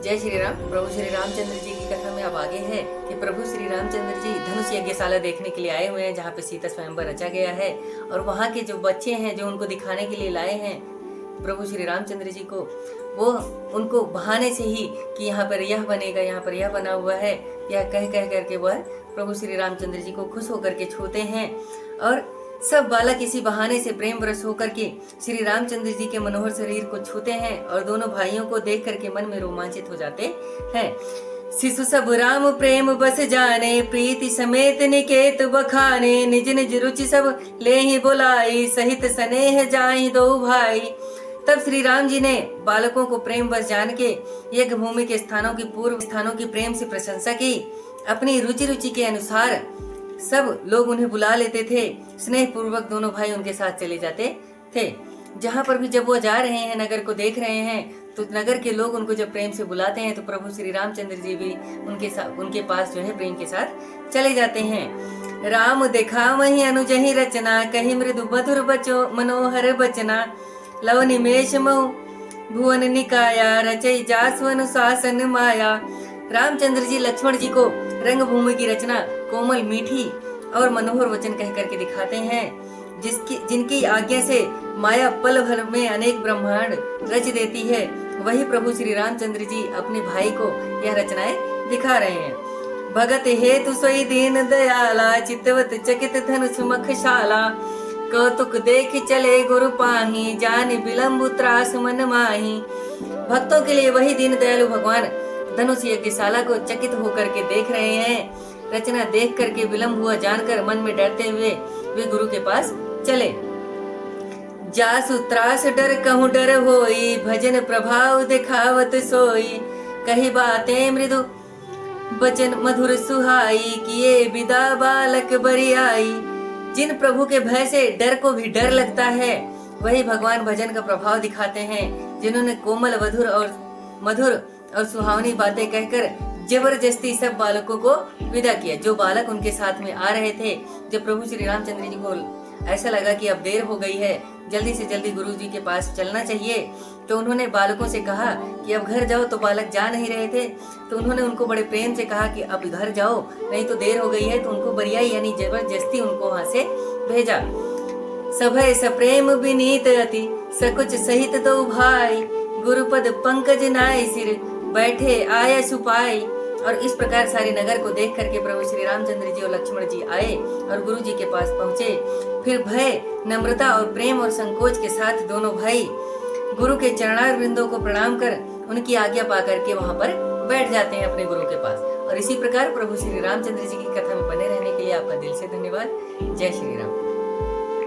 जय श्री राम। प्रभु श्री रामचंद्र जी की कथा में अब आगे है कि प्रभु श्री रामचंद्र जी धनुष यज्ञशाला देखने के लिए आए हुए हैं, जहाँ पे सीता स्वयंवर रचा गया है। और वहाँ के जो बच्चे हैं जो उनको दिखाने के लिए लाए हैं प्रभु श्री रामचंद्र जी को, वो उनको बहाने से ही कि यहाँ पर यह बनेगा, यहाँ पर यह बना हुआ है, यह कह कह करके वह प्रभु श्री रामचंद्र जी को खुश होकर के छूते हैं। और सब बालक इसी बहाने से प्रेम रस होकर के श्री रामचंद्र जी के मनोहर शरीर को छूते हैं और दोनों भाइयों को देख करके मन में रोमांचित हो जाते हैं। शिशु सब राम प्रेम बस जाने, प्रीति समेत निकेत बखाने, निज निज रुचि सब ले ही बुलाई, सहित स्नेह जाहि दो भाई। तब श्री राम जी ने बालकों को प्रेम बस जान के यज्ञ भूमि के स्थानों की पूर्व स्थानों की प्रेम से प्रशंसा की। अपनी रुचि के अनुसार सब लोग उन्हें बुला लेते थे। स्नेह पूर्वक दोनों भाई उनके साथ चले जाते थे। जहाँ पर भी जब वो जा रहे हैं, नगर को देख रहे हैं, तो नगर के लोग उनको जब प्रेम से बुलाते हैं तो प्रभु श्री रामचंद्र जी भी उनके पास जो है प्रेम के साथ चले जाते हैं। राम देखा वही अनुजहि रचना, कही मृदु मधुर बचो मनोहर बचना, लव निमेश मऊ भुवन निकाया, रचई जासु अनुशासन माया। रामचंद्र जी लक्ष्मण जी को रंग भूमि की रचना कोमल मीठी और मनोहर वचन कह करके दिखाते हैं, जिनकी आज्ञा से माया पल भर में अनेक ब्रह्मांड रच देती है। वही प्रभु श्री रामचंद्र जी अपने भाई को यह रचनाएं दिखा रहे हैं। भगत हेतु सोई दीन दयाला, चितवत चकित धनुष मखशाला, कौतुक देख चले गुरु पाही, जान विलंब त्रास मन माही। भक्तों के लिए वही दीन दयालु भगवान धनुष यज्ञशाला को चकित होकर के देख रहे हैं। रचना देख करके विलंब हुआ जानकर मन में डरते हुए वे गुरु के पास चले। जासु त्रास डर कहूँ डर होई, भजन प्रभाव दिखावत सोई, कही बातें मृदु बचन मधुर सुहाई, किए विदा बालक बरियाई। जिन प्रभु के भय से डर को भी डर लगता है, वही भगवान भजन का प्रभाव दिखाते हैं, जिन्होंने कोमल मधुर और सुहावनी बातें कहकर जबरदस्ती सब बालकों को विदा किया। जो बालक उनके साथ में आ रहे थे, जब प्रभु श्री रामचंद्र जी को ऐसा लगा कि अब देर हो गई है, जल्दी से जल्दी गुरु जी के पास चलना चाहिए, तो उन्होंने बालकों से कहा कि अब घर जाओ। तो बालक जा नहीं रहे थे, तो उन्होंने उनको बड़े प्रेम से कहा कि अब घर जाओ, नहीं तो देर हो गई है। तो उनको बरियाई यानी जबरदस्ती उनको वहां से भेजा। सभय सप्रेम विनीत अति, सकुच सहित दो भाई, गुरुपद पंकज नाय सिर, बैठे आया सुपाई। और इस प्रकार सारे नगर को देख करके प्रभु श्री रामचंद्र जी और लक्ष्मण जी आए और गुरु जी के पास पहुँचे। फिर भय, नम्रता और प्रेम और संकोच के साथ दोनों भाई गुरु के चरणारविंदों को प्रणाम कर उनकी आज्ञा पा करके वहाँ पर बैठ जाते हैं अपने गुरु के पास। और इसी प्रकार प्रभु श्री रामचंद्र जी की कथा में बने रहने के लिए आपका दिल से धन्यवाद। जय श्री राम।